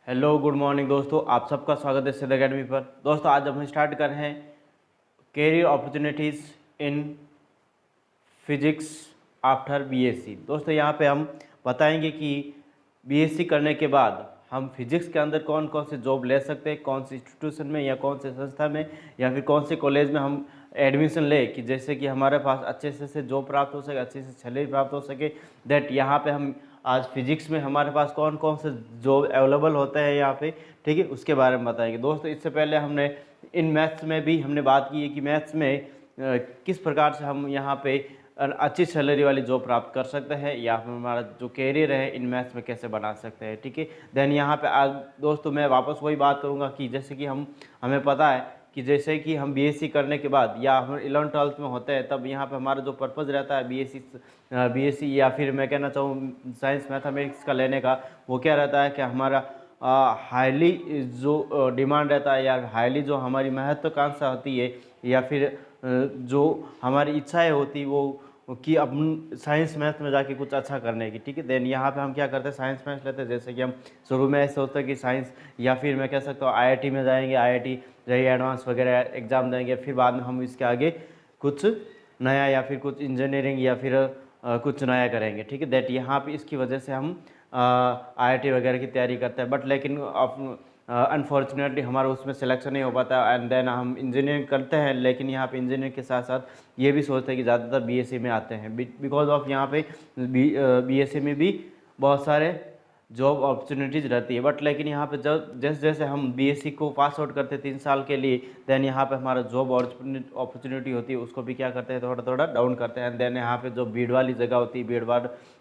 Hello good morning दोस्तों, आप सबका स्वागत है सिद्ध अकेडमी पर। दोस्तों आज हम स्टार्ट कर रहे हैं career opportunities in physics after BSc. दोस्तों यहाँ पे हम बताएंगे कि बीएससी करने के बाद हम फिजिक्स के अंदर कौन कौन से जॉब ले सकते हैं, कौन से इंस्टीट्यूशन में या कौन से संस्था में या फिर कौन से कॉलेज में हम एडमिशन ले कि जैसे कि हमारे पास अच्छे से जॉब प्राप्त हो सके, अच्छे से सैलरी प्राप्त हो सके। दैट यहाँ पे हम आज फिजिक्स में हमारे पास कौन कौन से जॉब अवेलेबल होते हैं यहाँ पे, ठीक है, उसके बारे में बताएंगे। दोस्तों इससे पहले हमने इन मैथ्स में भी हमने बात की है कि मैथ्स में किस प्रकार से हम यहाँ पे अच्छी सैलरी वाली जॉब प्राप्त कर सकते हैं या फिर हमारा जो कैरियर है इन मैथ्स में कैसे बना सकते हैं, ठीक है। देन यहाँ पे आज दोस्तों मैं वापस वही बात करूँगा कि जैसे कि हमें पता है कि जैसे कि हम बीएससी करने के बाद या हम 11th-12th में होते हैं तब यहाँ पे हमारा जो पर्पज़ रहता है बीएससी या फिर मैं कहना चाहूँ साइंस मैथमेटिक्स का लेने का, वो क्या रहता है कि हमारा हाईली जो डिमांड रहता है या हाईली जो हमारी महत्वाकांक्षा होती है या फिर जो हमारी इच्छाएं होती वो कि अपन साइंस मैथ में जाके कुछ अच्छा करने की, ठीक है। देन यहाँ पे हम क्या करते हैं, साइंस मैथ लेते हैं। जैसे कि हम शुरू में ऐसे होता है कि साइंस या फिर मैं कह सकता हूँ आईआईटी में जाएंगे, आईआईटी जेईई एडवांस वगैरह एग्ज़ाम देंगे, फिर बाद में हम इसके आगे कुछ नया या फिर कुछ इंजीनियरिंग या फिर कुछ नया करेंगे, ठीक है। दैट यहाँ पे इसकी वजह से हम आईआईटी वगैरह की तैयारी करते हैं। बट लेकिन अनफॉर्चुनेटली हमारा उसमें सिलेक्शन नहीं हो पाता एंड देन हम इंजीनियरिंग करते हैं, लेकिन यहाँ पे इंजीनियरिंग के साथ साथ ये भी सोचते हैं कि ज़्यादातर बीएससी में आते हैं बिकॉज ऑफ यहाँ पे बीएससी में भी बहुत सारे जॉब अपॉर्चुनिटीज़ रहती है। बट लेकिन यहाँ पे जब जैसे जैसे हम बीएससी को पास आउट करते हैं 3 साल के लिए, देन यहाँ पे हमारा जॉब अपॉर्चुनिटी होती है उसको भी क्या करते हैं, थोड़ा थोड़ा डाउन करते हैं। देन यहाँ पे जो भीड़ वाली जगह होती है,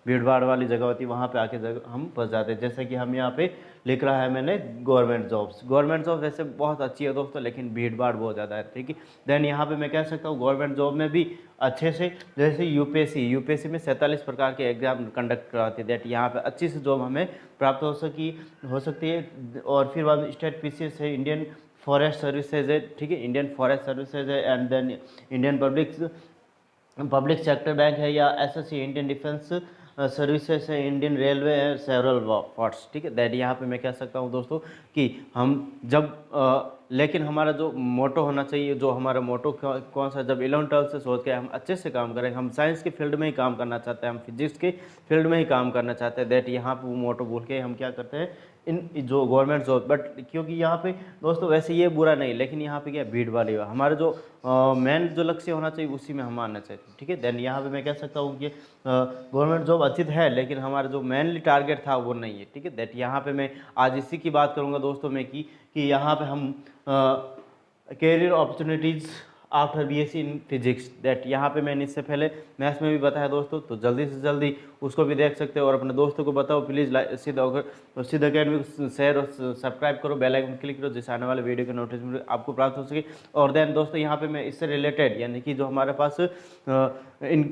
भीड़ भाड़ वाली जगह होती है, वहाँ पे आके हम फंस जाते हैं। जैसे कि हम यहाँ पे लिख रहा है मैंने गवर्नमेंट जॉब वैसे बहुत अच्छी है दोस्तों, लेकिन भीड़ भाड़ बहुत ज़्यादा है, ठीक है। देन यहाँ पे मैं कह सकता हूँ गवर्नमेंट जॉब में भी अच्छे से, जैसे यूपीएससी में 47 प्रकार के एग्जाम कंडक्ट कराती है। दैट यहाँ पे अच्छी से जॉब हमें प्राप्त हो सकती है। और फिर बाद में स्टेट पीसीएस है, इंडियन फॉरेस्ट सर्विसेज है, ठीक है, इंडियन फॉरेस्ट सर्विसेज है and then Indian public sector bank है या एसएससी इंडियन डिफेंस सर्विसेज है, इंडियन रेलवे है, सेवरल पार्ट्स, ठीक है। दैट यहाँ पे मैं कह सकता हूँ दोस्तों कि हम जब लेकिन हमारा जो मोटो होना चाहिए, जो हमारा मोटो कौन सा, जब 11th-12th से सोच के हम अच्छे से काम करें, हम साइंस के फील्ड में ही काम करना चाहते हैं, हम फिजिक्स के फील्ड में ही काम करना चाहते हैं। दैट यहाँ पे वो मोटो भूल के हम क्या करते हैं, इन जो गवर्नमेंट जॉब, बट क्योंकि यहाँ पे दोस्तों वैसे ये बुरा नहीं, लेकिन यहाँ पे क्या भीड़ वाली है, हमारा जो मेन जो लक्ष्य होना चाहिए उसी में हम आना चाहिए, ठीक है। देन यहाँ पे मैं कह सकता हूँ कि गवर्नमेंट जॉब अच्छी है लेकिन हमारा जो मेनली टारगेट था वो नहीं है, ठीक है। दैट यहाँ पे मैं आज इसी की बात करूँगा दोस्तों में कि यहाँ पे हम career opportunities after BSc in physics. That यहाँ पे मैंने इससे पहले मैथ्स में भी बताया दोस्तों, तो जल्दी से जल्दी उसको भी देख सकते हो और अपने दोस्तों को बताओ प्लीज़। सिद्ध अकेडमी को शेयर और सब्सक्राइब करो, बेल आइकन क्लिक करो जिससे आने वाले वीडियो के नोटिफिकेशन आपको प्राप्त हो सके। और देन दोस्तों यहाँ पे मैं इससे रिलेटेड यानी कि जो हमारे पास इन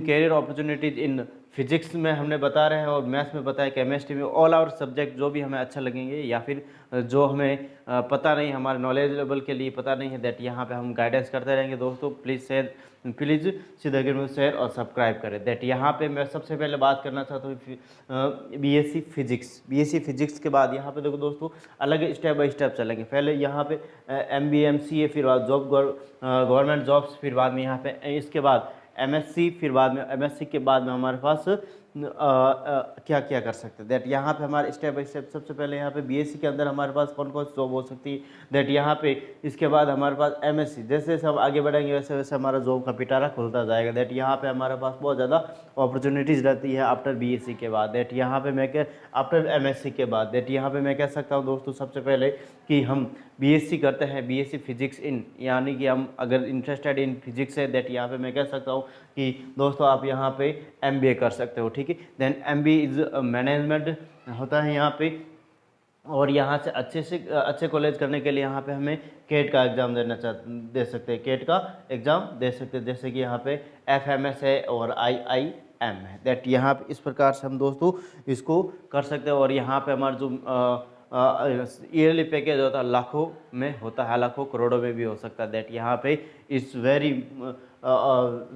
कैरियर अपॉर्चुनिटीज़ इन फिजिक्स में हमने बता रहे हैं और मैथ्स में बताया, केमिस्ट्री में, ऑल आवर सब्जेक्ट जो भी हमें अच्छा लगेंगे या फिर जो हमें पता नहीं, हमारे नॉलेज लेवल के लिए पता नहीं है, दैट यहाँ पे हम गाइडेंस करते रहेंगे दोस्तों। प्लीज़ सिद्ध अकेडमी को शेयर और सब्सक्राइब करें। दैट यहाँ पे मैं सबसे पहले बात करना चाहता हूँ बीएससी फिजिक्स के बाद यहाँ पे देखो दोस्तों अलग स्टेप बाय स्टेप चलेंगे। पहले यहाँ पे एमबीए एमसीए, फिर बाद गवर्नमेंट जॉब्स, फिर बाद में यहाँ पे इसके बाद एमएससी, फिर बाद में एमएससी के बाद में हमारे पास क्या क्या कर सकते हैं। दैट यहाँ पे हमारे स्टेप बाय स्टेप सबसे पहले यहाँ पे बीएससी के अंदर हमारे पास कौन कौन सी जॉब हो सकती है। दैट यहाँ पे इसके बाद हमारे पास एमएससी, जैसे जैसे हम आगे बढ़ेंगे वैसे वैसे हमारा जॉब का पिटारा खुलता जाएगा। दैट यहाँ पे हमारे पास बहुत ज़्यादा अपॉर्चुनिटीज़ रहती है आफ्टर बीएससी के बाद। दैट यहाँ पे मैं आफ्टर एमएससी के बाद, दैट यहाँ पे मैं कह सकता हूँ दोस्तों सबसे पहले कि हम बीएससी करते हैं, बीएससी फिजिक्स इन, यानी कि हम अगर इंटरेस्टेड इन फिजिक्स है, दैट यहाँ पे मैं कह सकता हूँ कि दोस्तों आप यहाँ पे एमबीए कर सकते हो, ठीक है। देन एमबीए इज मैनेजमेंट होता है यहाँ पे, और यहाँ से अच्छे कॉलेज करने के लिए यहाँ पे हमें केट का एग्ज़ाम दे सकते हैं, केट का एग्ज़ाम दे सकते हैं, जैसे कि यहाँ पे एफएमएस है और आईआईएम है। दैट यहाँ पे इस प्रकार से हम दोस्तों इसको कर सकते हैं। और यहाँ पे हमारा जो ईयरली पैकेज होता है लाखों में होता है, लाखों करोड़ों में भी हो सकता है। दैट यहाँ पे is very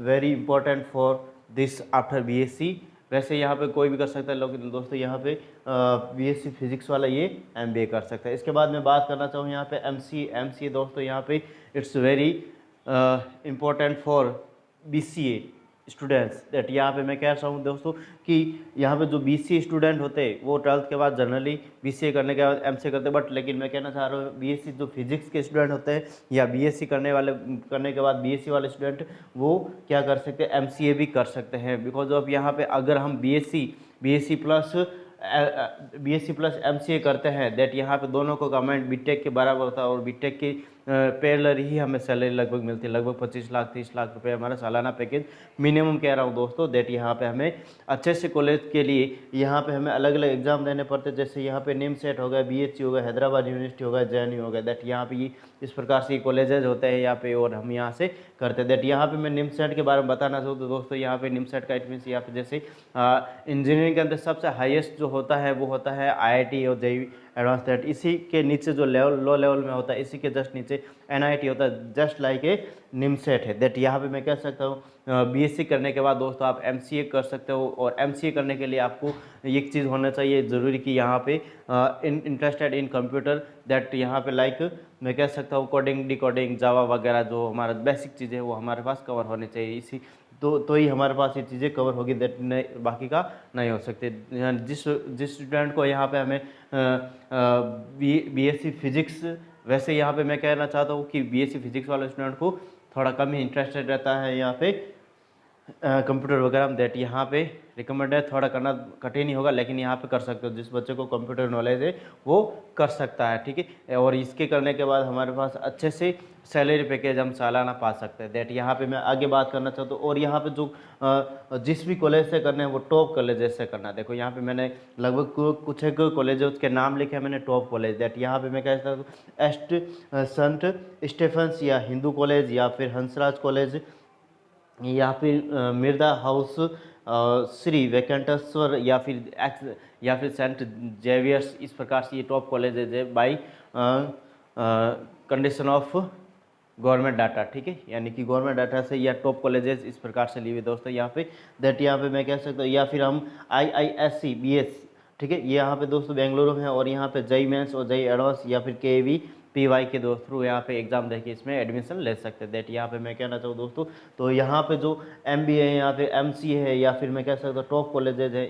very important for this after BSc वैसे यहाँ पे कोई भी कर सकता है, लेकिन दोस्तों यहाँ पे बीएससी फिजिक्स वाला ये एमबीए कर सकता है। इसके बाद मैं बात करना चाहूँ यहाँ पे एमसीए दोस्तों यहाँ पे it's very important for BCA students. That यहाँ पे मैं कह रहा हूँ दोस्तों कि यहाँ पे जो बीसीए स्टूडेंट होते हैं वो 12th के बाद जनरली बीसीए करने के बाद एमसीए करते हैं, बट लेकिन मैं कहना चाह रहा हूँ बीएससी जो फिजिक्स के स्टूडेंट होते हैं या बीएससी करने के बाद बीएससी वाले स्टूडेंट वो क्या कर सकते हैं, एमसीए भी कर सकते हैं। बिकॉज ऑफ यहाँ पे अगर हम बीएससी प्लस एमसीए करते हैं, दैट यहाँ पे दोनों को कमेंट बीटेक के बराबर होता है और बीटेक की पैरेलल ही हमें सैलरी लगभग मिलती है, लगभग 25 लाख 30 लाख रुपए हमारा सालाना पैकेज मिनिमम कह रहा हूँ दोस्तों। दैट यहाँ पे हमें अच्छे से कॉलेज के लिए यहाँ पे हमें अलग अलग एग्जाम देने पड़ते हैं, जैसे यहाँ पे निम सेट हो गया, बीएचयू हो गया, हैदराबाद यूनिवर्सिटी हो गया, जेएनयू हो गया। दैट यहाँ पे इस प्रकार से कॉलेजेज होते हैं यहाँ पे और हम यहाँ से करते हैं। दैट यहाँ पे मैं निम सेट के बारे में बताना चाहूँ तो दोस्तों यहाँ पे निम सेट का इट मीन्स यहाँ पे जैसे इंजीनियरिंग के अंदर सबसे हाईएस्ट जो होता है वो होता है आईआईटी और जेईई एडवांस। दैट इसी के नीचे जो लो लेवल में होता है इसी के जस्ट नीचे एनआईटी होता है, जस्ट लाइक ए निमसेट है। दैट यहाँ पे मैं कह सकता हूँ बीएससी करने के बाद दोस्तों आप एमसीए कर सकते हो, और एमसीए करने के लिए आपको एक चीज़ होना चाहिए ज़रूरी कि यहाँ पे इंटरेस्टेड इन कंप्यूटर। दैट यहाँ पे लाइक मैं कह सकता हूँ कोडिंग डिकोडिंग जावा वगैरह जो हमारा बेसिक चीज़ें वो हमारे पास कवर होनी चाहिए, इसी तो ही हमारे पास ये चीज़ें कवर होगी। दैट नहीं बाकी का नहीं हो सकते। जिस स्टूडेंट को यहाँ पे हमें बीएससी फिजिक्स, वैसे यहाँ पे मैं कहना चाहता हूँ कि बीएससी फिजिक्स वाले स्टूडेंट को थोड़ा कम ही इंटरेस्टेड रहता है यहाँ पे कंप्यूटर वगैरह में। दैट यहाँ पे रिकमेंड है, थोड़ा करना कठिन ही होगा लेकिन यहाँ पे कर सकते हो। जिस बच्चे को कंप्यूटर नॉलेज है वो कर सकता है, ठीक है। और इसके करने के बाद हमारे पास अच्छे से सैलरी पैकेज हम सालाना पा सकते हैं। दैट यहाँ पे मैं आगे बात करना चाहता हूँ। और यहाँ पे जो जिस भी कॉलेज से करना है वो टॉप कॉलेज से करना है। देखो यहाँ पे मैंने लगभग कुछ एक कॉलेज के नाम लिखे हैं मैंने टॉप कॉलेज। दैट यहाँ पे मैं कह सकता हूँ एस्ट संत स्टेफेंस या हिंदू कॉलेज या फिर हंसराज कॉलेज या फिर मिर्दा हाउस श्री वेंकटेश्वर या फिर सेंट जेवियर्स, इस प्रकार से ये टॉप कॉलेजेज है by condition of government data, ठीक है। यानी कि गवर्नमेंट डाटा से या टॉप कॉलेजेस इस प्रकार से लिए हुए दोस्तों यहाँ पे। दैट यहाँ पे मैं कह सकता हूँ या फिर हम IISc BS, ठीक है, ये यहाँ पे दोस्तों बेंगलुरु में है। और यहाँ पे जेईई मेंस और जेईई एडवांस या फिर KVPY के थ्रू यहाँ पे एग्जाम देके इसमें एडमिशन ले सकते हैं। दैट यहाँ पे मैं कहना चाहूँ दोस्तों, तो यहाँ पे जो MBA है या फिर MCA है या फिर मैं कह सकता हूँ टॉप कॉलेजेज है,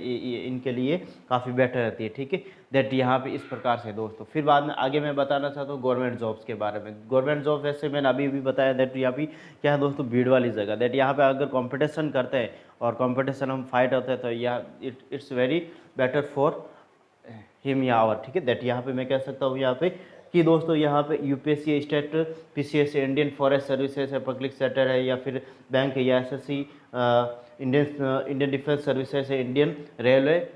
इनके लिए काफ़ी बेटर रहती है, ठीक है। दैट यहाँ पे इस प्रकार से दोस्तों। फिर बाद में आगे मैं बताना चाहता हूँ गवर्नमेंट जॉब्स के बारे में। गवर्नमेंट जॉब वैसे मैंने अभी भी बताया, दैट यहाँ पे क्या है दोस्तों, भीड़ वाली जगह। दैट यहाँ पे अगर कंपटीशन करते हैं और कंपटीशन हम फाइट होते हैं तो यहाँ it's very better for him या आवर, ठीक है। दैट यहाँ पे मैं कह सकता हूँ यहाँ पे कि दोस्तों यहाँ पे UPSC state PCS Indian forest services है, पब्लिक सेक्टर है या फिर बैंक है या SSC इंडियन डिफेंस सर्विसेज है, इंडियन रेलवे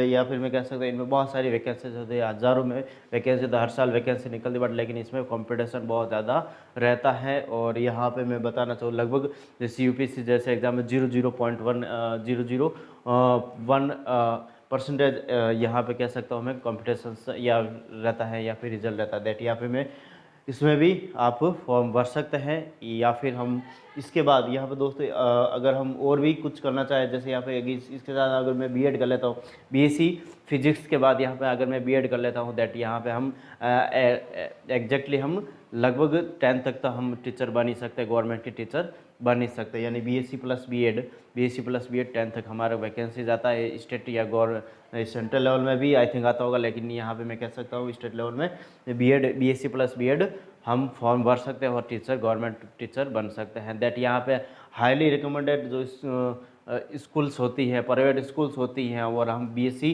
या फिर मैं कह सकता हूँ इनमें बहुत सारी वैकेंसीज होती है, हज़ारों में वैकेंसी तो हर साल वैकेंसी निकलती, बट लेकिन इसमें कंपटीशन बहुत ज़्यादा रहता है। और यहाँ पे मैं बताना चाहूँ लगभग जैसे UPSC जैसे एग्जाम में 0.1% यहाँ पे कह सकता हूँ मैं कंपटीशन या रहता है या फिर रिजल्ट रहता है। दैट यहाँ पे मैं इसमें भी आप फॉर्म भर सकते हैं। या फिर हम इसके बाद यहाँ पे दोस्तों अगर हम और भी कुछ करना चाहें, जैसे यहाँ पे इसके साथ अगर मैं बीएड कर लेता हूँ, BSc फिजिक्स के बाद यहाँ पे अगर मैं बीएड कर लेता हूँ, दैट यहाँ पे हम एग्जैक्टली हम लगभग 10th तक तो हम टीचर बन ही सकते हैं, गवर्नमेंट के टीचर बन ही सकते हैं। यानी BSc प्लस बीएड 10th तक हमारा वैकेंसी जाता है। स्टेट या सेंट्रल लेवल में भी आई थिंक आता होगा, लेकिन यहाँ पे मैं कह सकता हूँ स्टेट लेवल में BSc प्लस बीएड हम फॉर्म भर सकते हैं और गवर्नमेंट टीचर बन सकते हैं। दैट यहाँ पे हाईली रिकमेंडेड जो स्कूल्स होती है, प्राइवेट स्कूल्स होती हैं, और हम BSc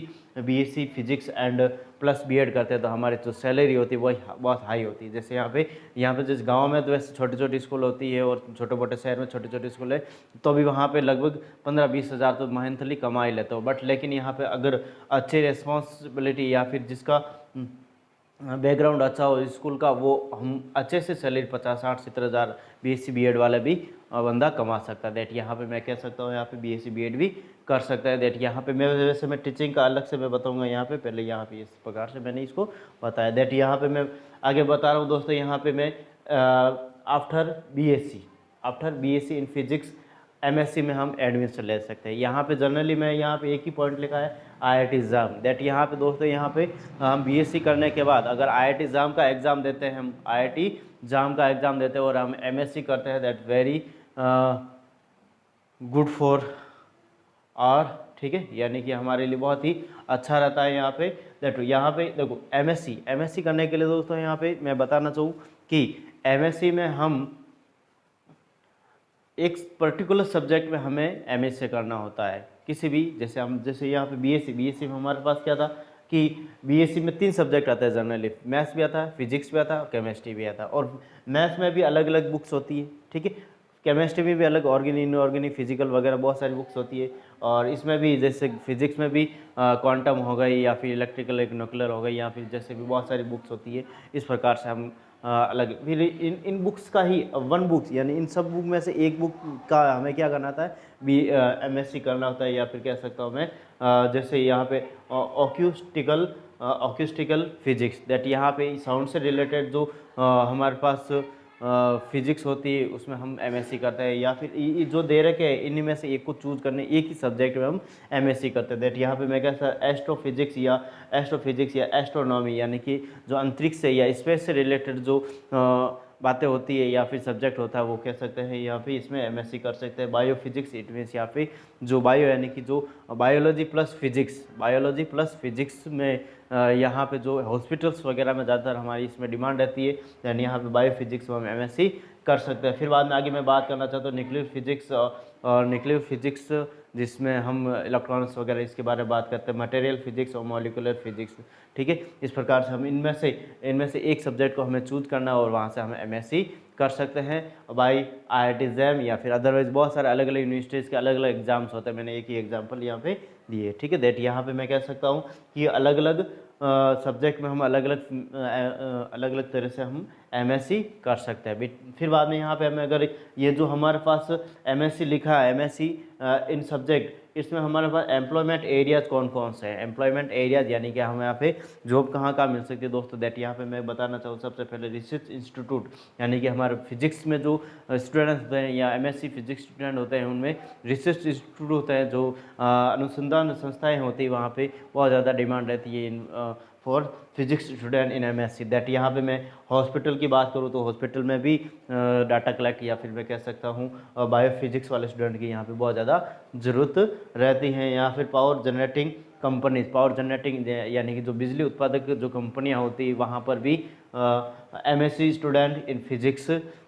physics and plus BEd करते हैं तो हमारी जो सैलरी होती है वो बहुत हाई होती है। जैसे यहाँ पे जिस गांव में तो वैसे छोटी छोटी स्कूल होती है और छोटे मोटे शहर में छोटी छोटी स्कूल है, तो भी वहाँ पे लगभग 15-20 हज़ार तो मंथली कमा ही लेते हो। बट लेकिन यहाँ पे अगर अच्छी रिस्पॉन्सिबिलिटी या फिर जिसका बैकग्राउंड अच्छा हो स्कूल का, वो हम अच्छे से सैलरी 50-60-70 हज़ार BSc बीएड वाला भी बंदा कमा सकता है। दैट यहाँ पे मैं कह सकता हूँ यहाँ पे BSc बीएड भी कर सकता है। दैट यहाँ पे मैं टीचिंग का अलग से मैं बताऊँगा यहाँ पे, पहले यहाँ पे इस प्रकार से मैंने इसको बताया। दैट यहाँ पे मैं आगे बता रहा हूँ दोस्तों, यहाँ पे मैं after BSc in physics MSc में हम एडमिशन ले सकते हैं। यहाँ पे जनरली मैं यहाँ पे एक ही पॉइंट लिखा है आईआईटी एग्ज़ाम, दैट यहाँ पे दोस्तों यहाँ पे हम बीएससी करने के बाद अगर आईआईटी एग्ज़ाम का एग्ज़ाम देते हैं, हम आईआईटी एग्ज़ाम का एग्ज़ाम देते हैं और हम एमएससी करते हैं, दैट वेरी गुड फॉर और ठीक है, यानी कि हमारे लिए बहुत ही अच्छा रहता है। यहाँ पे यहाँ पे देखो एमएससी करने के लिए दोस्तों यहाँ पे मैं बताना चाहूँ कि एमएससी में हम एक पर्टिकुलर सब्जेक्ट में हमें एमएससी करना होता है किसी भी, जैसे यहाँ पे बीएससी में हमारे पास क्या था कि बीएससी में 3 सब्जेक्ट आता है जनरली, मैथ्स भी आता है, फिजिक्स भी आता है और केमिस्ट्री भी आता है। और मैथ्स में भी अलग अलग बुक्स होती है, ठीक है, केमिस्ट्री में भी अलग, ऑर्गेनिक इनऑर्गेनिक फिजिकल वगैरह बहुत सारी बुक्स होती है। और इसमें भी जैसे फिजिक्स में भी क्वांटम हो गई या फिर इलेक्ट्रिकल न्यूक्लियर हो गई या फिर जैसे भी बहुत सारी बुक्स होती है। इस प्रकार से हम अलग फिर इन बुक्स का ही वन बुक्स, यानी इन सब बुक में से एक बुक का हमें क्या करना होता है, एमएससी करना होता है। या फिर कह सकता हूँ मैं जैसे यहाँ पे ऑक्यूस्टिकल फिजिक्स, दैट यहाँ पे साउंड से रिलेटेड जो हमारे पास फिजिक्स होती है उसमें हम एमएससी करते हैं। या फिर ये जो दे रखे हैं इन्हीं में से एक को चूज करने, एक ही सब्जेक्ट में हम एमएससी करते हैं। दैट यहाँ पे मैं कहता एस्ट्रोफिजिक्स या एस्ट्रोनॉमी, यानी कि जो अंतरिक्ष से या स्पेस से रिलेटेड जो बातें होती है या फिर सब्जेक्ट होता है वो कह सकते हैं यहाँ पे इसमें एमएससी कर सकते हैं। बायोफिजिक्स इट मीन्स यहाँ पे जो बायो यानी कि जो बायोलॉजी प्लस फिजिक्स में यहाँ पे जो हॉस्पिटल्स वगैरह में ज़्यादातर हमारी इसमें डिमांड रहती है, यानी यहाँ पे बायोफिजिक्स में हम एमएससी कर सकते हैं। फिर बाद में आगे मैं बात करना चाहता हूँ न्यूक्लियर फिजिक्स जिसमें हम इलेक्ट्रॉनिक्स वगैरह इसके बारे में बात करते हैं, मटेरियल फिजिक्स और मॉलिकुलर फिजिक्स, ठीक है। इस प्रकार से हम इनमें से एक सब्जेक्ट को हमें चूज करना और वहाँ से हम एमएससी कर सकते हैं बाई आईआईटी एग्जाम या फिर अदरवाइज बहुत सारे अलग अलग यूनिवर्सिटीज़ के अलग अलग एग्जाम्स होते हैं। मैंने एक ही एग्जाम्पल यहाँ पे दिए, ठीक है। दैट यहाँ पे मैं कह सकता हूँ कि अलग अलग सब्जेक्ट में हम अलग अलग तरह से हम एमएससी कर सकते हैं। फिर बाद में यहाँ पे हमें अगर ये जो हमारे पास एमएससी लिखा है, एमएससी इन सब्जेक्ट, इसमें हमारे पास एम्प्लॉयमेंट एरियाज कौन कौन से हैं, एम्प्लॉयमेंट एरियाज यानी कि हमें यहाँ पे जॉब कहाँ मिल सकती है दोस्तों। दैट यहाँ पे मैं बताना चाहूँ सबसे पहले रिसर्च इंस्टीट्यूट, यानी कि हमारे फिजिक्स में जो स्टूडेंट्स होते हैं या एमएससी फिजिक्स स्टूडेंट होते हैं उनमें रिसर्च इंस्टीट्यूट होता है, जो अनुसंधान संस्थाएँ होती है, वहाँ पर बहुत ज़्यादा डिमांड रहती है in for physics student in MSc. That यहाँ पे मैं हॉस्पिटल की बात करूँ तो हॉस्पिटल में भी डाटा कलेक्ट या फिर मैं कह सकता हूँ बायोफिजिक्स वाले स्टूडेंट की यहाँ पे बहुत ज़्यादा ज़रूरत रहती है। या फिर पावर जनरेटिंग यानी कि जो बिजली उत्पादक जो कंपनियाँ होती है वहाँ पर भी एमएससी स्टूडेंट इन फिजिक्स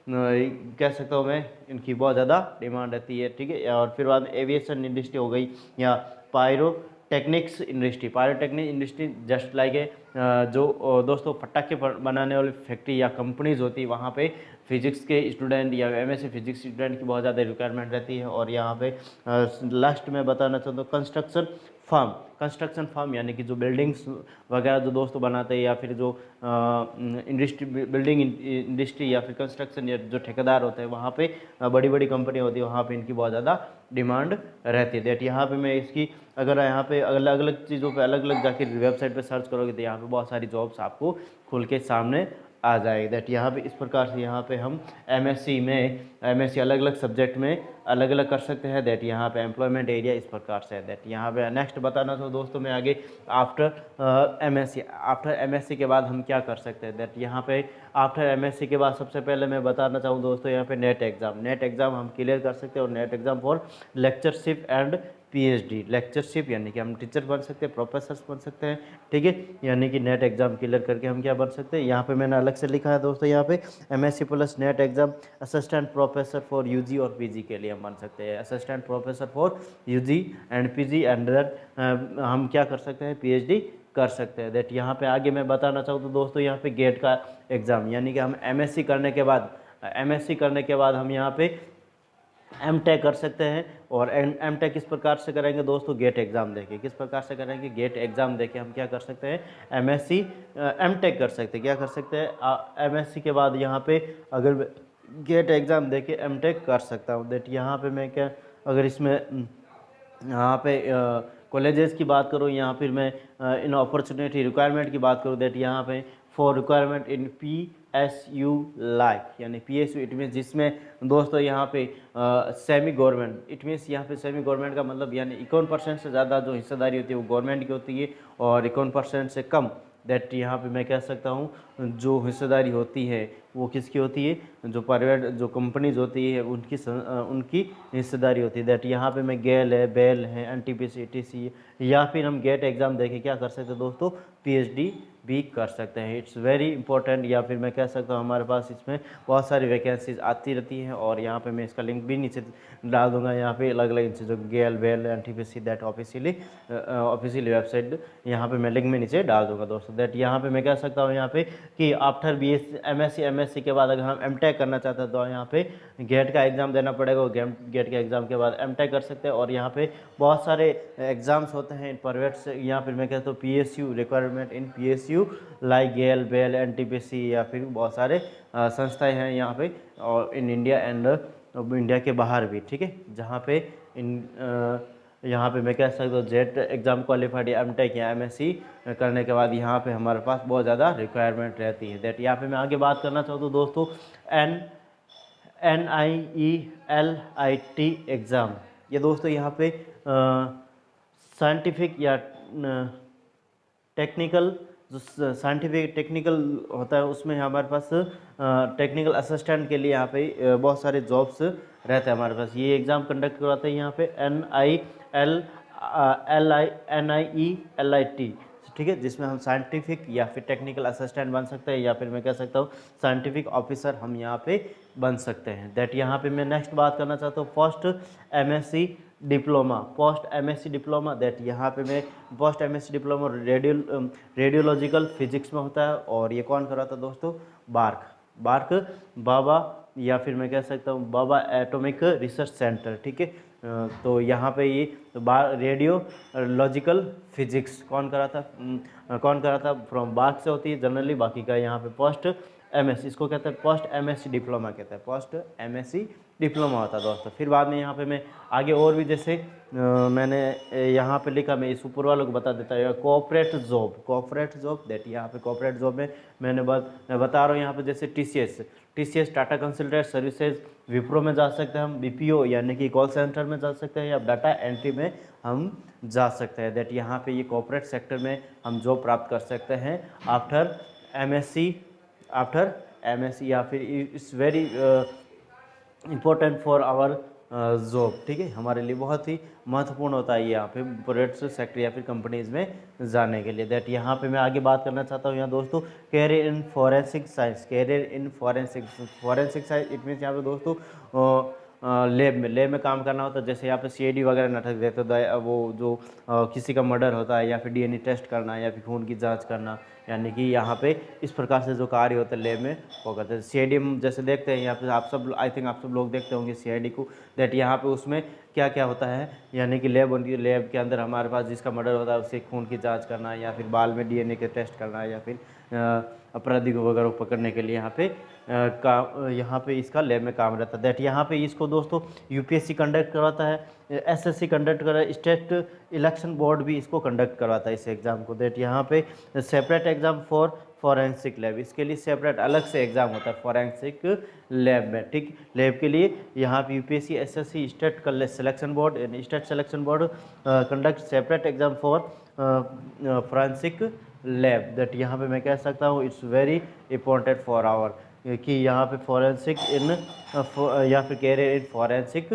कह सकता हूँ मैं, इनकी बहुत ज़्यादा डिमांड रहती है, ठीक है। और फिर बाद में एविएशन इंडस्ट्री हो गई या पायरोटेक्निक इंडस्ट्री जस्ट लाइक जो दोस्तों पटाखे बनाने वाली फैक्ट्री या कंपनीज होती है, वहाँ पे फिजिक्स के स्टूडेंट या एमएससी फिजिक्स स्टूडेंट की बहुत ज़्यादा रिक्वायरमेंट रहती है। और यहाँ पे लास्ट में बताना चाहता हूँ कंस्ट्रक्शन फार्म यानी कि जो बिल्डिंग्स वगैरह जो दोस्तों बनाते हैं या फिर जो बिल्डिंग इंडस्ट्री या फिर कंस्ट्रक्शन या जो ठेकेदार होते हैं वहाँ पे बड़ी बड़ी कंपनी होती है, वहाँ पे इनकी बहुत ज़्यादा डिमांड रहती है। दैट यहाँ पे मैं इसकी अगर यहाँ पे अलग अलग चीज़ों पे अलग अलग जाके वेबसाइट पे सर्च करोगे तो यहाँ पे बहुत सारी जॉब्स आपको खुल के सामने आ जाएगी। दैट यहाँ पे इस प्रकार से यहाँ पे हम एमएससी अलग अलग सब्जेक्ट में अलग अलग कर सकते हैं। दैट यहाँ पे एम्प्लॉयमेंट एरिया इस प्रकार से है। दैट यहाँ पे नेक्स्ट बताना तो दोस्तों मैं आगे आफ्टर एमएससी के बाद हम क्या कर सकते हैं। दैट यहाँ पे आफ्टर एमएससी के बाद सबसे पहले मैं बताना चाहूँ दोस्तों यहाँ पे नेट एग्ज़ाम हम क्लियर कर सकते हैं। और net exam for lectureship and PhD, lectureship यानी कि हम टीचर बन सकते हैं, प्रोफेसर बन सकते हैं, ठीक है। यानी कि नेट एग्जाम क्लियर करके हम क्या बन सकते हैं, यहाँ पे मैंने अलग से लिखा है दोस्तों, यहाँ पे MSc plus NET exam assistant professor for UG और पीजी के लिए हम बन सकते हैं, assistant professor for UG and PG and then हम क्या कर सकते हैं, पीएचडी कर सकते हैं। दैट यहाँ पे आगे मैं बताना चाहूँ तो दोस्तों यहाँ पे गेट का एग्ज़ाम, यानी कि हम एमएससी करने के बाद हम यहाँ पे एमटेक कर सकते हैं। और एमटेक किस प्रकार से करेंगे दोस्तों, गेट एग्ज़ाम देके। किस प्रकार से करेंगे, गेट एग्ज़ाम देके हम क्या कर सकते हैं, एमएससी एमटेक कर सकते हैं। क्या कर सकते हैं, एमएससी के बाद यहाँ पे अगर गेट एग्ज़ाम देके एमटेक कर सकता हूँ। दैट यहाँ पे मैं क्या, अगर इसमें यहाँ पे कॉलेजेस की बात करूँ, यहाँ फिर मैं इन अपॉर्चुनिटी रिक्वायरमेंट की बात करूँ। दैट यहाँ पे for requirement in PSU like यानी PSU इट मीन्स जिसमें दोस्तों यहाँ पे सेमी गवर्नमेंट, इट मीन्स यहाँ पे सेमी गवर्नमेंट का मतलब यानी 51% से ज़्यादा जो हिस्सेदारी होती है वो गवर्नमेंट की होती है, और 51% से कम दैट यहाँ पे मैं कह सकता हूँ जो हिस्सेदारी होती है वो किसकी होती है, जो प्राइवेट जो कंपनीज होती है उनकी हिस्सेदारी होती है। दैट यहाँ पे मैं गेल है, बेल है, NTPC ETC है, या फिर हम गेट एग्ज़ाम देके क्या कर सकते हैं दोस्तों, PhD भी कर सकते हैं। इट्स वेरी इंपॉर्टेंट, या फिर मैं कह सकता हूँ हमारे पास इसमें बहुत सारी वैकेंसीज आती रहती हैं, और यहाँ पे मैं इसका लिंक भी नीचे डाल दूंगा। यहाँ पे अलग अलग चीज़ों GAIL BEL NTPC that officially website यहाँ पे मैं लिंक में नीचे डाल दूंगा दोस्तों। दैट यहाँ पे मैं कह सकता हूँ यहाँ पे कि आफ्टर BSc MSc के बाद अगर हम MTech करना चाहते हैं तो यहाँ पे गेट का एग्ज़ाम देना पड़ेगा, गेट के एग्ज़ाम के बाद MTech कर सकते हैं। और यहाँ पे बहुत सारे एग्ज़ाम्स होते हैं प्राइवेट से, यहाँ फिर मैं कहता हूँ PSU requirement in PSU like GAIL BEL NTPC, या फिर बहुत सारे संस्थाएं हैं यहाँ पे और इन इंडिया एंड इंडिया के बाहर भी, ठीक है, जहाँ पे यहाँ पे मैं कह सकता हूँ जेट एग्ज़ाम क्वालिफाइड या MTech या MSc करने के बाद यहाँ पे हमारे पास बहुत ज़्यादा रिक्वायरमेंट रहती है। दैट यहाँ पे मैं आगे बात करना चाहता हूँ दोस्तों NIELIT एग्ज़ाम। ये दोस्तों यहाँ पे साइंटिफिक या टेक्निकल जो साइंटिफिक टेक्निकल होता है उसमें हमारे पास टेक्निकल असिस्टेंट के लिए यहाँ पे बहुत सारे जॉब्स रहते हैं हमारे पास। ये एग्ज़ाम कंडक्ट करवाते हैं यहाँ पे NIELIT, ठीक है, जिसमें हम साइंटिफिक या फिर टेक्निकल असिस्टेंट बन सकते हैं, या फिर मैं कह सकता हूँ साइंटिफिक ऑफिसर हम यहाँ पे बन सकते हैं। दैट यहाँ पे मैं नेक्स्ट बात करना चाहता हूँ पोस्ट MSc डिप्लोमा। दैट यहाँ पे मैं post MSc diploma radiological physics में होता है, और ये कौन कराता है दोस्तों, बार्क बाबा, या फिर मैं कह सकता हूँ बाबा एटॉमिक रिसर्च सेंटर, ठीक है। तो यहाँ पे ये रेडियोलॉजिकल फिजिक्स कौन कराता फ्रॉम बार्क से होती है जनरली, बाकी का यहाँ पे पोस्ट MSc इसको कहते हैं पोस्ट MSc डिप्लोमा कहते हैं, पोस्ट MSc डिप्लोमा होता है दोस्तों। फिर बाद में यहाँ पे मैं आगे और भी जैसे मैंने यहाँ पे लिखा, मैं इस ऊपर वालों को बता देता हूँ कॉर्पोरेट जॉब। दैट यहाँ पे कॉर्पोरेट जॉब में मैं बता रहा हूँ यहाँ पे जैसे TCS Tata consultant services, Wipro में जा सकते हैं हम, BPO यानी कि कॉल सेंटर में जा सकते हैं, या डाटा एंट्री में हम जा सकते हैं। दैट यहाँ पे ये कॉर्पोरेट सेक्टर में हम जॉब प्राप्त कर सकते हैं आफ्टर MSc, या फिर it's very important for our job, ठीक है, हमारे लिए बहुत ही महत्वपूर्ण होता है यहाँ पे प्राइवेट सेक्टर या फिर कंपनीज में जाने के लिए। दैट यहाँ पे मैं आगे बात करना चाहता हूँ यहाँ दोस्तों career in forensic science it means यहाँ पे दोस्तों लैब में काम करना होता है। जैसे यहाँ पे CID वगैरह नाटक देते हैं, वो जो किसी का मर्डर होता है, या फिर DNA टेस्ट करना, या फिर खून की जांच करना, यानी कि यहाँ पे इस प्रकार से जो कार्य होता है लैब में वो करते हैं। CID हम जैसे देखते हैं यहाँ पे आप सब लोग देखते होंगे CID को। दैट यहाँ पे उसमें क्या क्या होता है, यानी कि लैब होती है, लैब के अंदर हमारे पास जिसका मर्डर होता है उससे खून की जाँच करना, या फिर बाल में DNA के टेस्ट करना, या फिर अपराधी को वगैरह पकड़ने के लिए यहाँ पे इसका लैब में काम रहता है। दैट यहाँ पे इसको दोस्तों UPSC कंडक्ट करवाता है, SSC कंडक्ट कर रहा है, स्टेट इलेक्शन बोर्ड भी इसको कंडक्ट करवाता है इस एग्ज़ाम को। दैट यहाँ पे separate exam for forensic lab, इसके लिए सेपरेट अलग से एग्ज़ाम होता है फॉरेंसिक लैब में, ठीक, लैब के लिए यहाँ पे UPSC SSC state selection board conduct separate exam for forensic lab. That यहाँ पे मैं कह सकता हूँ it's very important for our कि यहाँ पे फॉरेंसिक या फिर कैरियर इन फॉरेंसिक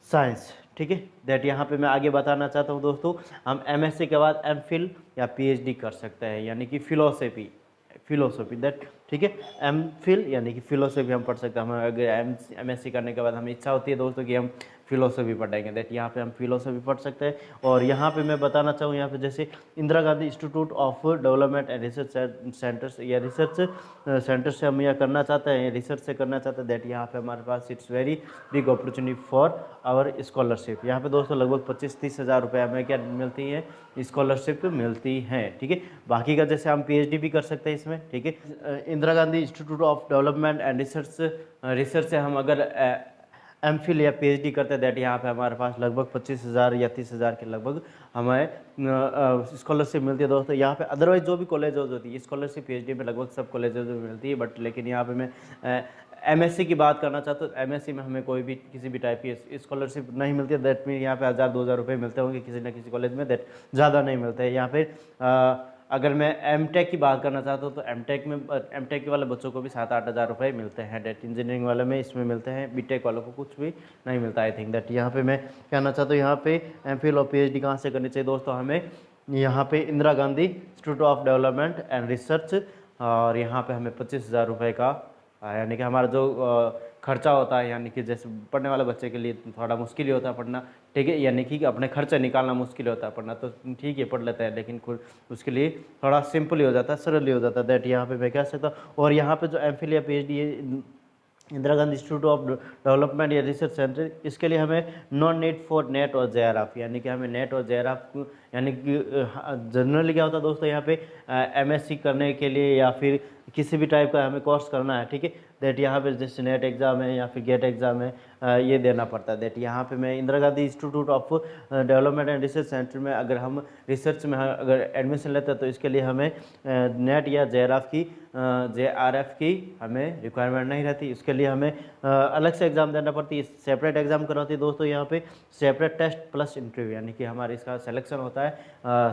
साइंस, ठीक है। दैट यहाँ पे मैं आगे बताना चाहता हूँ दोस्तों हम MSc के बाद MPhil या PhD कर सकते हैं, यानी कि फिलोसफी दैट, ठीक है, MPhil यानी कि फिलोसफी हम पढ़ सकते हैं। हमें अगर MSc करने के बाद हमें इच्छा होती है दोस्तों कि हम फिलोसफी पढ़ेंगे, दैट यहाँ पे हम फिलोसफी पढ़ सकते हैं। और यहाँ पे मैं बताना चाहूँ यहाँ पे जैसे Indira Gandhi institute of development and research centres या रिसर्च सेंटर से हम यह करना चाहते हैं, रिसर्च से करना चाहते हैं। दैट यहाँ पे हमारे पास it's very big opportunity for our scholarship. यहाँ पे दोस्तों लगभग 25-30 हज़ार रुपये हमें क्या मिलती है, स्कॉलरशिप मिलती है, ठीक है। बाकी का जैसे हम PhD भी कर सकते हैं इसमें, ठीक है। Indira Gandhi institute of development and research से हम अगर एमफिल या पीएचडी करते हैं दैट यहाँ पे हमारे पास लगभग 25,000 या 30,000 के लगभग हमें स्कॉलरशिप मिलती है दोस्तों। यहाँ पे अदरवाइज जो भी कॉलेज होती है स्कॉलरशिप पीएचडी में लगभग सब कॉलेजेस में मिलती है, बट लेकिन यहाँ पे मैं एमएससी की बात करना चाहता हूँ। एमएससी में हमें कोई भी किसी भी टाइप की स्कॉलरशिप नहीं मिलती है। दैट मीन यहाँ पे 1,000-2,000 रुपये मिलते होंगे किसी न किसी कॉलेज में, दैट ज़्यादा नहीं मिलते हैं। यहाँ पे अगर मैं एमटेक की बात करना चाहता हूँ तो एमटेक वाले बच्चों को भी 7-8 हज़ार रुपये मिलते हैं। डेट इंजीनियरिंग वाले में इसमें मिलते हैं, बीटेक वालों को कुछ भी नहीं मिलता। आई थिंक दैट यहाँ पे मैं कहना चाहता हूँ यहाँ पे एमफिल और पीएचडी कहाँ से करनी चाहिए दोस्तों, हमें यहाँ पे Indira Gandhi institute of development and research, और यहाँ पे हमें 25,000 रुपये का यानी कि हमारा जो खर्चा होता है, यानी कि जैसे पढ़ने वाले बच्चे के लिए थोड़ा मुश्किल ही होता है पढ़ना, ठीक है, यानी कि अपने खर्चे निकालना मुश्किल होता है, पढ़ना तो ठीक है पढ़ लेते हैं, लेकिन खुद उसके लिए थोड़ा सिंपल ही हो जाता है, सरल ही हो जाता है। दैट यहाँ पे मैं कह सकता हूँ। और यहाँ पे जो एमफिल या PhD Indira Gandhi institute of development या रिसर्च सेंटर, इसके लिए हमें नॉन नीड फॉर नेट और जेआरएफ, यानी कि हमें नेट और जेआरएफ यानी कि जनरली क्या होता है दोस्तों, यहाँ पे एमएससी करने के लिए या फिर किसी भी टाइप का हमें कोर्स करना है, ठीक है, दैट यहाँ पे जैसे नेट एग्ज़ाम है या फिर गेट एग्ज़ाम है, ये देना पड़ता है। दैट यहाँ पे मैं Indira Gandhi institute of development and research centre में अगर हम रिसर्च में अगर एडमिशन लेते हैं तो इसके लिए हमें नेट या जेआरएफ की हमें रिक्वायरमेंट नहीं रहती। इसके लिए हमें अलग से एग्ज़ाम देना पड़ती है, सेपरेट एग्ज़ाम करवाती है दोस्तों। यहाँ पे सेपरेट टेस्ट प्लस इंटरव्यू, यानी कि हमारे इसका सिलेक्शन होता है,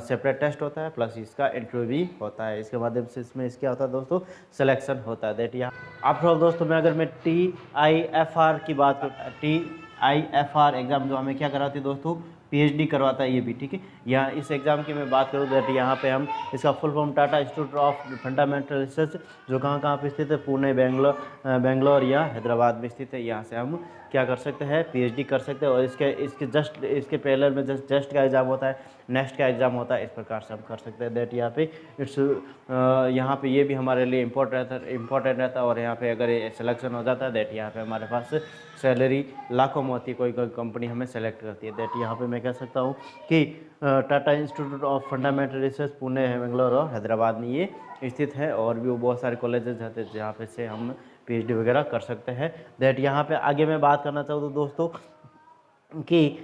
सेपरेट टेस्ट होता है प्लस इसका इंटरव्यू भी होता है, इसके माध्यम से इसमें इसके होता है दोस्तों सिलेक्शन होता है। दैट यहाँ आफ्टर ऑल दोस्तों मैं अगर मैं TIFR की बात करूँ, TIFR एग्ज़ाम जो हमें क्या कराती है दोस्तों, पीएचडी करवाता है ये भी, ठीक है। यहाँ इस एग्ज़ाम की मैं बात करूँ दैट यहाँ पे हम इसका full form Tata institute of fundamental research, जो कहाँ पे स्थित है, पुणे, बेंगलोर या हैदराबाद में स्थित है। यहाँ से हम क्या कर सकते हैं, पीएचडी कर सकते हैं। और इसके पहले में जस्ट का एग्ज़ाम होता है, नेक्स्ट का एग्ज़ाम होता है, इस प्रकार से हम कर सकते हैं। दैट यहाँ पे यहाँ पे ये भी हमारे लिए इम्पोर्टेंट रहता है। और यहाँ पे अगर ये सिलेक्शन हो जाता है दैट यहाँ पे हमारे पास सैलरी लाखों में होती है, कोई कंपनी हमें सेलेक्ट करती है। दैट यहाँ पे मैं कह सकता हूँ कि Tata institute of fundamental research Pune, Bangalore और हैदराबाद में ये स्थित है। और भी वो बहुत सारे कॉलेजेस हैं जहाँ पे से हम पीएचडी वगैरह कर सकते हैं। दैट यहाँ पे आगे मैं बात करना चाहूँ तो दोस्तों कि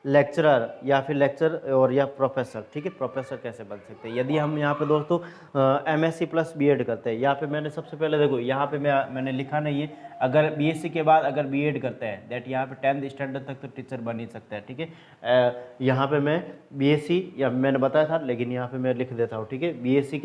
लेक्चरर या फिर लेक्चर और या प्रोफेसर, ठीक है, प्रोफेसर कैसे बन सकते हैं यदि हम यहाँ पे दोस्तों एमएससी प्लस बीएड करते हैं। यहाँ पे मैंने सबसे पहले देखो यहाँ पे मैंने लिखा नहीं है, अगर बीएससी के बाद अगर बीएड करते हैं दैट यहाँ पे 10th स्टैंडर्ड तक तो टीचर बन ही सकते हैं, ठीक है। यहाँ पे मैं बीएससी या मैंने बताया था, लेकिन यहाँ पे मैं लिख देता हूँ, ठीक है। बीएससी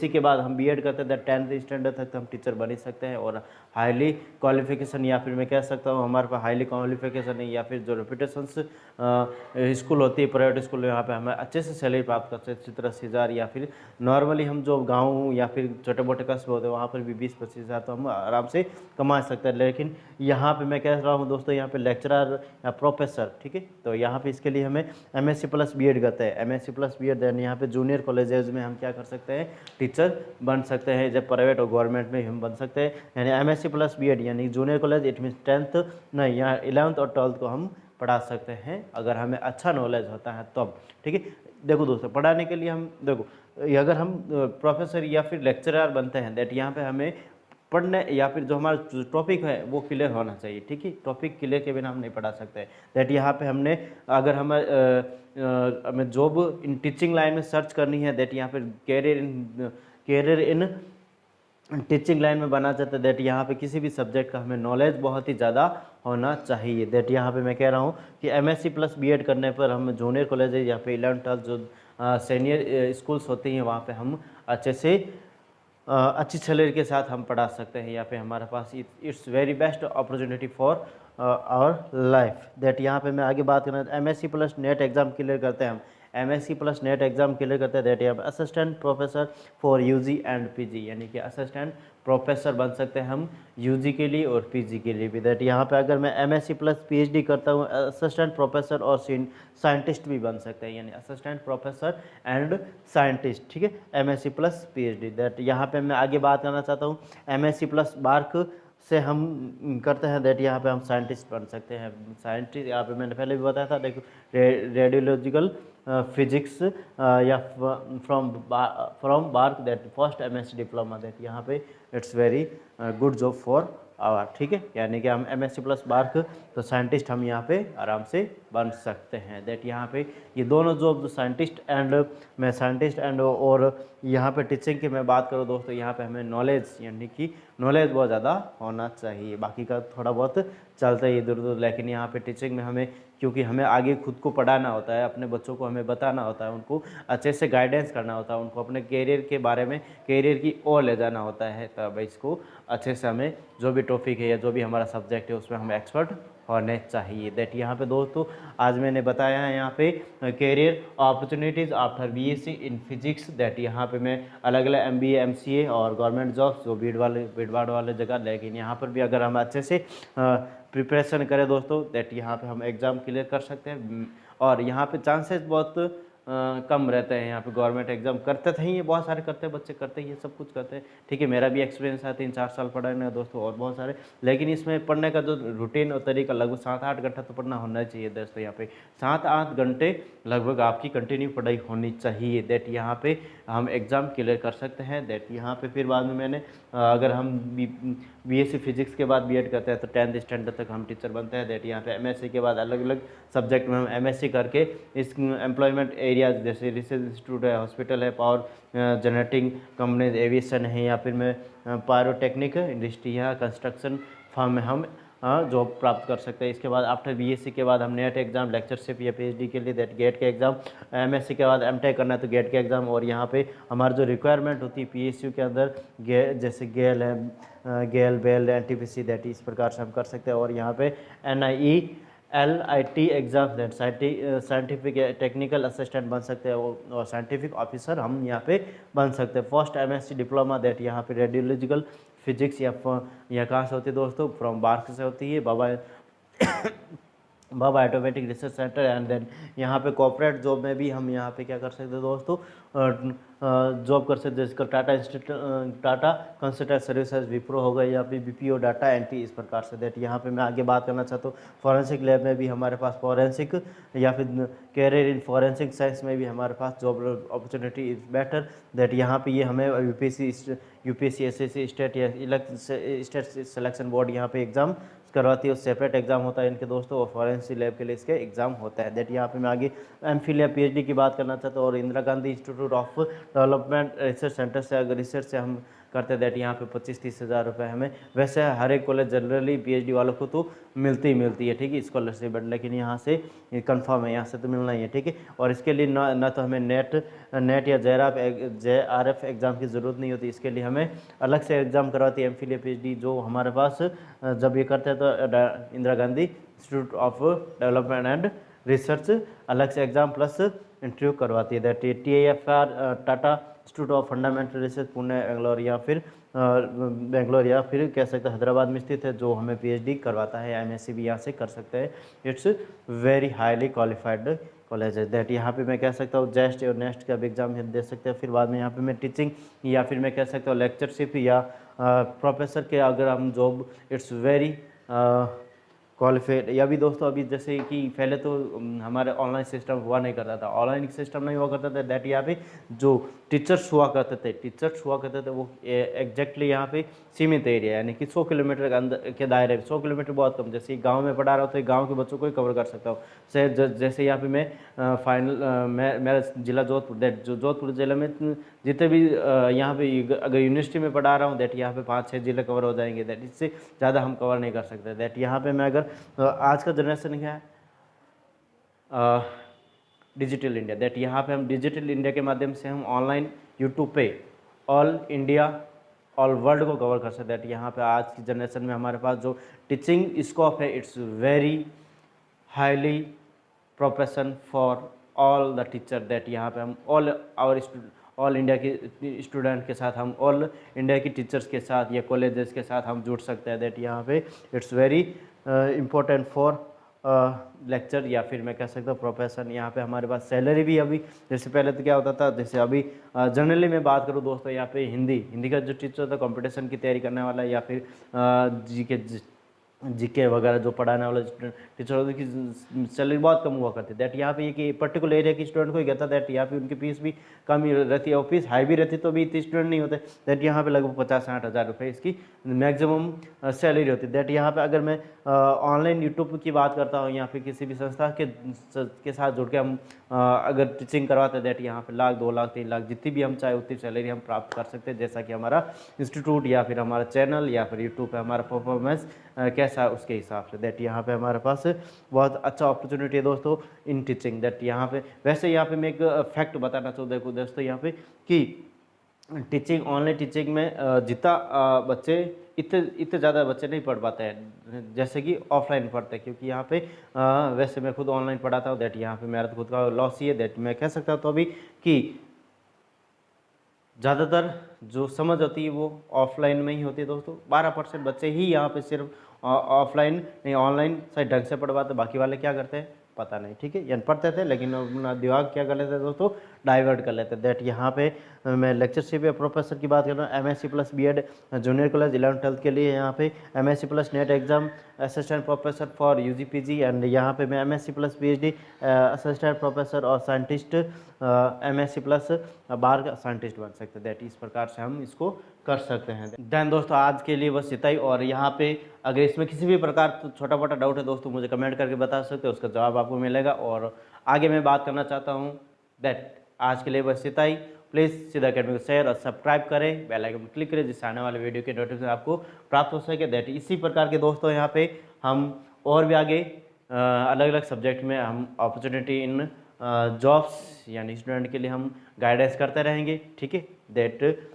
के बाद हम बीएड करते हैं दैट 10th स्टैंडर्ड तक तो हम टीचर बन ही सकते हैं। और हाईली क्वालिफिकेशन या फिर मैं कह सकता हूँ हमारे पास हाईली क्वालिफिकेशन है या फिर जो रेपुटेशंस स्कूल होती है, प्राइवेट स्कूल, यहाँ पे हमें अच्छे से सैलरी प्राप्त कर सकते हैं 70-80 हज़ार, या फिर नॉर्मली हम जो गाँव या फिर छोटे मोटे कस्बे होते हैं वहाँ पर भी 20-25 हज़ार तो हम आराम से कमा सकते हैं। लेकिन यहाँ पे मैं कह रहा हूँ दोस्तों यहाँ पे लेक्चरर या प्रोफेसर, ठीक है, तो यहाँ पे इसके लिए हमें एमएससी प्लस बीएड करते हैं। एमएससी प्लस बीएड देन यहाँ पे जूनियर कॉलेजेस में हम क्या कर सकते हैं, टीचर बन सकते हैं, जब प्राइवेट और गवर्नमेंट में हम बन सकते हैं। यानी एमएससी प्लस बीएड यानी junior college, it means 10th नहीं, यहाँ 11th और 12th को हम पढ़ा सकते हैं अगर हमें अच्छा नॉलेज होता है तब, ठीक है। देखो दोस्तों पढ़ाने के लिए हम देखो अगर हम प्रोफेसर या फिर लेक्चरर बनते हैं दैट यहाँ पे हमें पढ़ने या फिर जो हमारा टॉपिक है वो क्लियर होना चाहिए, ठीक है। टॉपिक क्लियर के बिना हम नहीं पढ़ा सकते। दैट यहाँ पे हमने अगर हमें जॉब इन टीचिंग लाइन में सर्च करनी है दैट यहाँ पे कैरियर इन टीचिंग लाइन में बना चाहते हैं दैट यहाँ पे किसी भी सब्जेक्ट का हमें नॉलेज बहुत ही ज़्यादा होना चाहिए। दैट यहाँ पे मैं कह रहा हूँ कि एमएससी प्लस बीएड करने पर हम जूनियर कॉलेज या फिर 11th 12th जो सीनियर स्कूल्स होती हैं वहाँ पे हम अच्छे से अच्छी सैलरी के साथ हम पढ़ा सकते हैं। या फिर हमारे पास it's very best opportunity for our life. That यहाँ पे मैं आगे बात करना, MSc plus NET exam clear करते हैं हम, MSc plus NET exam clear करते हैं दैट यहाँ पे assistant professor for UG and PG, यानी कि असिस्टेंट प्रोफेसर बन सकते हैं हम यूजी के लिए और पीजी के लिए भी। दैट यहाँ पे अगर मैं एमएससी प्लस पीएचडी करता हूँ असिस्टेंट प्रोफेसर और साइंटिस्ट भी बन सकते हैं, यानी असिस्टेंट प्रोफेसर एंड साइंटिस्ट, ठीक है, एमएससी प्लस पीएचडी। दैट यहाँ पे मैं आगे बात करना चाहता हूँ एमएससी प्लस बार्क से हम करते हैं दैट यहाँ पे हम साइंटिस्ट बन सकते हैं। साइंटिस्ट यहाँ पे मैंने पहले भी बताया था, देखो रेडियोलॉजिकल फिजिक्स या from BARC that first MSc diploma. That यहाँ पे it's very good job for और ठीक है, यानी कि हम MSc प्लस बार्क तो साइंटिस्ट हम यहाँ पे आराम से बन सकते हैं। दैट यहाँ पे ये दोनों जॉब जो साइंटिस्ट एंड और यहाँ पे टीचिंग की मैं बात करूँ दोस्तों, यहाँ पे हमें नॉलेज यानी कि नॉलेज बहुत ज़्यादा होना चाहिए। बाकी का थोड़ा बहुत चलता है इधर उधर, लेकिन यहाँ पे टीचिंग में हमें, क्योंकि हमें आगे खुद को पढ़ाना होता है, अपने बच्चों को हमें बताना होता है, उनको अच्छे से गाइडेंस करना होता है, उनको अपने कैरियर के बारे में, कैरियर की ओर ले जाना होता है। तब इसको अच्छे से हमें जो भी टॉपिक है या जो भी हमारा सब्जेक्ट है उसमें हम एक्सपर्ट होने चाहिए। दैट यहाँ पे दोस्तों आज मैंने बताया है यहाँ पे career opportunities after BSc in physics. That यहाँ पे मैं अलग अलग MBA MCA और गवर्नमेंट जॉब्स जो भीड़ भाड़ वाले जगह, लेकिन यहाँ पर भी अगर हम अच्छे से प्रिपरेशन करें दोस्तों, दैट यहाँ पे हम एग्ज़ाम क्लियर कर सकते हैं। और यहाँ पे चांसेस बहुत कम रहते हैं। यहाँ पे गवर्नमेंट एग्जाम करते थे, ये बहुत सारे करते हैं, बच्चे करते हैं, ये सब कुछ करते हैं। ठीक है, मेरा भी एक्सपीरियंस है 3-4 साल पढ़ाने में दोस्तों, और बहुत सारे। लेकिन इसमें पढ़ने का जो रूटीन और तरीका, लगभग 7-8 घंटा तो पढ़ना होना चाहिए दोस्तों। यहाँ पे 7-8 घंटे लगभग आपकी कंटिन्यू पढ़ाई होनी चाहिए। दैट यहाँ पे हम एग्ज़ाम क्लियर कर सकते हैं। दैट यहाँ पे फिर बाद में मैंने अगर हम BSc फिजिक्स के बाद B.Ed करते हैं तो 10th स्टैंडर्ड तक हम टीचर बनते हैं। दैट यहाँ पे MSc के बाद अलग अलग सब्जेक्ट में हम MSc करके इस एम्प्लॉयमेंट एरियाज जैसे रिसर्च इंस्टीट्यूट है, हॉस्पिटल है, पावर जनरेटिंग कंपनीज, एविएशन है, या फिर मैं पायरोटेक्निक इंडस्ट्री या कंस्ट्रक्शन फर्म में हम जॉब प्राप्त कर सकते हैं। इसके बाद आफ्टर BSc के बाद हम नेट एग्जाम, लेक्चरशिप या PhD के लिए दैट गेट के एग्ज़ाम, MSc के बाद MTech करना है तो गेट के एग्ज़ाम। और यहाँ पे हमारी जो रिक्वायरमेंट होती है PSU के अंदर, जैसे गेल है, गेल बेल NTPC, दैट इस प्रकार से हम कर सकते हैं। और यहाँ पे NIE LIT exam, that scientific technical assistant बन सकते हैं, और साइंटिफिक ऑफिसर हम यहाँ पे बन सकते हैं। फर्स्ट MSc डिप्लोमा, दैट यहाँ पे रेडियोलॉजिकल फिजिक्स या कहाँ से होती है दोस्तों, फ्रॉम बार्क से होती है, Bhabha automatic research centre. And then यहाँ पे कॉर्पोरेट जॉब में भी हम यहाँ पे क्या कर सकते हैं दोस्तों, जॉब कर सकते हैं, जिसका टाटा कंसल्टेंट सर्विसेज, विप्रो हो गई, या फिर BPO डाटा एंट्री, इस प्रकार से। दैट यहाँ पे मैं आगे बात करना चाहता हूँ फॉरेंसिक लैब में भी हमारे पास फॉरेंसिक, या फिर कैरियर इन फॉरेंसिक साइंस में भी हमारे पास job opportunity is better. That यहाँ पे ये हमें UPSC SSC स्टेट या स्टेट सिलेक्शन बोर्ड यहाँ पे एग्ज़ाम करवाती है, सेपरेट एग्जाम होता है इनके दोस्तों, और फॉरेंसिक लैब के लिए इसके एग्जाम होता है। दैट यहाँ पे मैं आगे MPhil या PhD की बात करना चाहता हूँ। और Indira Gandhi institute of development research centre से अगर रिसर्च से हम करते हैं, दैट यहाँ पे 25-30 हज़ार रुपये हमें, वैसे हर एक कॉलेज जनरली PhD वालों को तो मिलती ही मिलती है, ठीक है, स्कॉलरशिप, बट लेकिन यहाँ से कंफर्म है, यहाँ से तो मिलना ही है, ठीक है। और इसके लिए ना तो हमें नेट या JRF एग्ज़ाम की ज़रूरत नहीं होती, इसके लिए हमें अलग से एग्ज़ाम करवाती है MPhil या PhD, जो हमारे पास जब ये करते हैं तो Indira Gandhi institute of development and research अलग से एग्ज़ाम प्लस इंटरव्यू करवाती है। That TIFR Tata institute of fundamental research Pune Bangalore या फिर कह सकते हैं हैदराबाद में स्थित है, जो हमें PhD करवाता है। MSc भी यहाँ से कर सकते हैं। It's very highly qualified college है। दैट यहाँ पे मैं कह सकता हूँ जेस्ट और नेक्स्ट का भी एग्जाम दे सकते हैं। फिर बाद में यहाँ पे मैं टीचिंग या फिर मैं कह सकता हूँ लेक्चरशिप या प्रोफेसर के अगर हम जॉब, इट्स वेरी क्वालिफाइड। या भी दोस्तों अभी जैसे कि पहले तो हमारे ऑनलाइन सिस्टम हुआ नहीं करता था, ऑनलाइन सिस्टम नहीं हुआ करता था। दैट यहाँ पे जो टीचर्स हुआ करते थे वो एग्जैक्टली यहाँ पे सीमित एरिया, यानी कि 100 किलोमीटर के अंदर के दायरे में, 100 किलोमीटर बहुत कम। जैसे गांव में पढ़ा रहा हूँ तो गांव के बच्चों को ही कवर कर सकता हूँ। जैसे यहाँ पे मैं मेरा जिला जोधपुर, दैट जो जोधपुर जिले में जितने भी यहाँ पे अगर यूनिवर्सिटी में पढ़ा रहा हूँ, दैट यहाँ पे 5-6 जिले कवर हो जाएंगे। दैट इससे ज़्यादा हम कवर नहीं कर सकते। दैट यहाँ पे मैं अगर आज का जनरेशन क्या है, डिजिटल इंडिया, दैट यहाँ पे हम डिजिटल इंडिया के माध्यम से हम ऑनलाइन यूट्यूब पे ऑल इंडिया ऑल वर्ल्ड को कवर कर सकते हैं। दैट यहाँ पे आज की जनरेशन में हमारे पास जो टीचिंग स्कोप है, it's very highly profession for all the teacher. That यहाँ पे हम ऑल इंडिया के स्टूडेंट के साथ, हम ऑल इंडिया की टीचर्स के साथ या कॉलेजेस के साथ हम जुड़ सकते हैं। दैट यहाँ पे it's very important for lecture या फिर मैं कह सकता हूँ प्रोफेशन। यहाँ पे हमारे पास सैलरी भी अभी, जैसे पहले तो क्या होता था, जैसे अभी जनरली मैं बात करूँ दोस्तों, यहाँ पे हिंदी का जो टीचर था कंपटीशन की तैयारी करने वाला, या फिर जीके वगैरह जो पढ़ाने वाले टीचर होते की सैलरी बहुत कम हुआ करती है। दैट यहाँ पे ये कि पर्टिकुलर एरिया की स्टूडेंट को ही कहता है दैट यहाँ पे उनकी फीस भी कम ही रहती है और फीस हाई भी रहती है तो भी इतने स्टूडेंट नहीं होते। दैट यहाँ पे लगभग 50-60 हज़ार रुपये इसकी मैक्सिमम सैलरी होती है। दैट यहाँ पे अगर मैं ऑनलाइन यूट्यूब की बात करता हूँ या फिर किसी भी संस्था के साथ जुड़ के हम अगर टीचिंग करवाते हैं दैट यहाँ पे 1 लाख 2 लाख 3 लाख जितनी भी हम चाहे उतनी सैलरी हम प्राप्त कर सकते हैं, जैसा कि हमारा इंस्टीट्यूट या फिर हमारा चैनल या फिर यूट्यूब पे हमारा परफॉर्मेंस कैसा है उसके हिसाब से। दैट यहाँ पे हमारे पास बहुत अच्छा अपॉर्चुनिटी है दोस्तों इन टीचिंग। दैट यहाँ पे वैसे यहाँ पे मैं एक फैक्ट बताना चाहूँ, देखो दोस्तों यहाँ पे कि टीचिंग ऑनलाइन टीचिंग में जितना बच्चे इतने ज़्यादा बच्चे नहीं पढ़ पाते हैं जैसे कि ऑफलाइन पढ़ते हैं, क्योंकि यहाँ पे वैसे मैं खुद ऑनलाइन पढ़ाता हूँ। दैट यहाँ पे मेरा तो खुद का लॉस ही है। दैट मैं कह सकता हूँ तो अभी कि ज़्यादातर जो समझ होती है वो ऑफलाइन में ही होती है दोस्तों। 12% बच्चे ही यहाँ पे सिर्फ ऑफलाइन नहीं ऑनलाइन सही ढंग से पढ़ पाते, बाकी वाले क्या करते हैं पता नहीं, ठीक है, यानी पढ़ते थे लेकिन अपना दिमाग क्या कर लेते हैं दोस्तों, डाइवर्ट कर लेते हैं। दैट यहाँ पे मैं लेक्चरशिप या प्रोफेसर की बात कर रहा हूँ, MSc plus BEd junior college 11th-12th के लिए यहाँ पे MSc plus NET exam assistant professor for UG PG and यहाँ पे मैं MSc plus PhD assistant professor और साइंटिस्ट MSc प्लस बाहर का साइंटिस्ट बन सकते हैं। दैट इस प्रकार से हम इसको कर सकते हैं। देन दोस्तों आज के लिए बस इतना ही, और यहाँ पे अगर इसमें किसी भी प्रकार तो छोटा मोटा डाउट है दोस्तों मुझे कमेंट करके बता सकते हो, उसका जवाब आपको मिलेगा। और आगे मैं बात करना चाहता हूँ। दैट आज के लिए बस इतना ही। प्लीज़ सीधा अकेडमी को शेयर और सब्सक्राइब करें, बेल आइकन पर क्लिक करें जिससे आने वाले वीडियो के नोटिफिकेशन आपको प्राप्त हो सके। दैट इसी प्रकार के दोस्तों यहाँ पे हम और भी आगे अलग अलग सब्जेक्ट में हम अपॉर्चुनिटी इन जॉब्स यानी स्टूडेंट के लिए हम गाइडेंस करते रहेंगे, ठीक है। दैट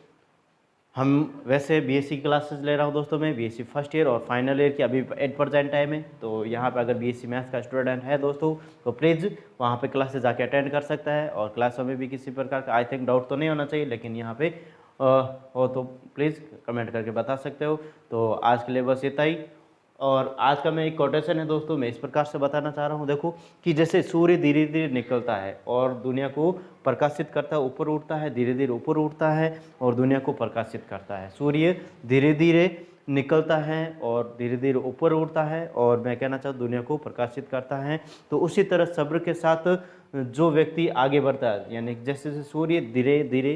हम वैसे BSc की क्लासेस ले रहा हूँ दोस्तों, मैं BSc फर्स्ट ईयर और फाइनल ईयर की अभी 8% टाइम है। तो यहाँ पे अगर BSc मैथ्स का स्टूडेंट है दोस्तों तो प्लीज़ वहाँ पे क्लासेस जाके अटेंड कर सकता है, और क्लासों में भी किसी प्रकार का आई थिंक डाउट तो नहीं होना चाहिए, लेकिन यहाँ पे हो तो प्लीज़ कमेंट करके बता सकते हो। तो आज के लिए बस इतना ही। और आज का मैं एक कोटेशन है दोस्तों, मैं इस प्रकार से बताना चाह रहा हूँ, देखो कि जैसे सूर्य धीरे धीरे निकलता है और दुनिया को प्रकाशित करता है, ऊपर उठता है, धीरे धीरे ऊपर उठता है और दुनिया को प्रकाशित करता है। सूर्य धीरे धीरे निकलता है और धीरे धीरे ऊपर उठता है और मैं कहना चाहूँ दुनिया को प्रकाशित करता है। तो उसी तरह सब्र के साथ जो व्यक्ति आगे बढ़ता है, यानी जैसे जैसे सूर्य धीरे धीरे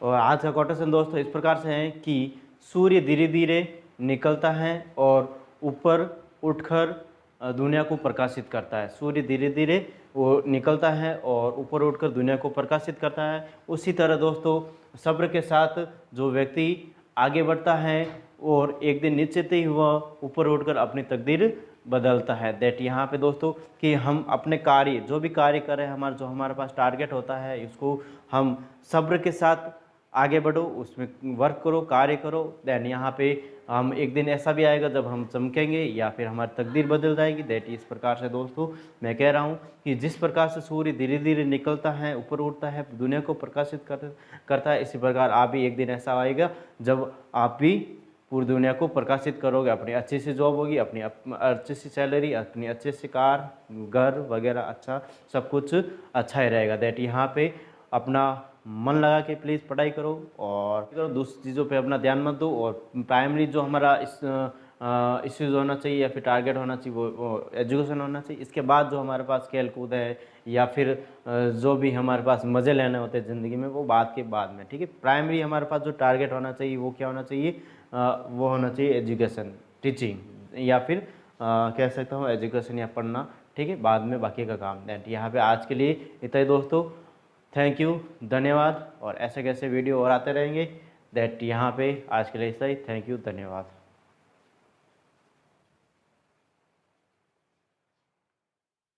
और आज का कोटेशन दोस्तों इस प्रकार से है कि सूर्य धीरे धीरे निकलता है और ऊपर उठकर दुनिया को प्रकाशित करता है। सूर्य धीरे धीरे वो निकलता है और ऊपर उठकर दुनिया को प्रकाशित करता है। उसी तरह दोस्तों सब्र के साथ जो व्यक्ति आगे बढ़ता है और एक दिन निश्चित ही वह ऊपर उठकर अपनी तकदीर बदलता है। दैट यहाँ पे दोस्तों कि हम अपने कार्य जो भी कार्य करें, जो हमारे पास टारगेट होता है इसको हम सब्र के साथ आगे बढ़ो, उसमें वर्क करो, कार्य करो। देन यहाँ पे हम एक दिन ऐसा भी आएगा जब हम चमकेंगे या फिर हमारी तकदीर बदल जाएगी। दैट इस प्रकार से दोस्तों मैं कह रहा हूँ कि जिस प्रकार से सूर्य धीरे धीरे निकलता है, ऊपर उठता है, दुनिया को प्रकाशित करता है, इसी प्रकार आप भी एक दिन ऐसा आएगा जब आप भी पूरी दुनिया को प्रकाशित करोगे। अपनी अच्छी सी जॉब होगी, अपनी अच्छी सी सैलरी, अपनी अच्छी सी कार, घर वगैरह, अच्छा सब कुछ अच्छा ही रहेगा। दैट यहाँ पे अपना मन लगा के प्लीज़ पढ़ाई करो और दूसरी चीज़ों पे अपना ध्यान मत दो। और प्राइमरी जो हमारा इश्यूज़ होना चाहिए या फिर टारगेट होना चाहिए वो एजुकेशन होना चाहिए। इसके बाद जो हमारे पास खेल कूद है या फिर जो भी हमारे पास मज़े लेने होते हैं ज़िंदगी में वो बात के बाद में, ठीक है। प्राइमरी हमारे पास जो टारगेट होना चाहिए वो क्या होना चाहिए, वो होना चाहिए एजुकेशन, टीचिंग या फिर कह सकता हूँ एजुकेशन या पढ़ना, ठीक है। बाद में बाकी का काम। दैट यहाँ पे आज के लिए इतना ही दोस्तों। थैंक यू, धन्यवाद। और ऐसे कैसे वीडियो और आते रहेंगे। दैट यहाँ पे आज के लिए इतना ही। थैंक यू, धन्यवाद।